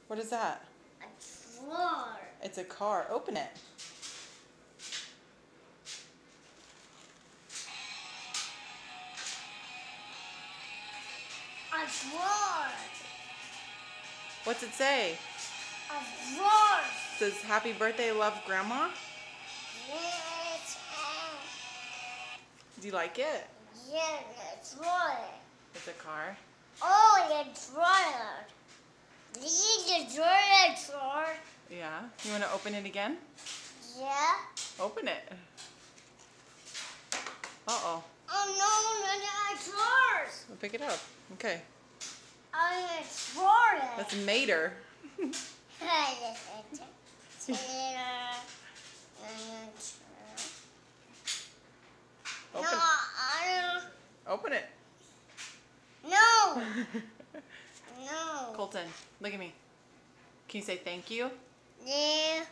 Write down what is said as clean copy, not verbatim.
What is that? A drawer. It's a car. Open it. A drawer. What's it say? A drawer. It says, "Happy birthday, love, Grandma." Yes. Do you like it? Yeah, a drawer. It's a car. Oh, the drawer. This is the drawer. Yeah. You want to open it again? Yeah. Open it. Uh-oh. Oh no, not drawers. We'll pick it up. Okay. I'm a drawer. That's Mater. Open, open it. No. No. Colton, look at me. Can you say thank you? Yeah.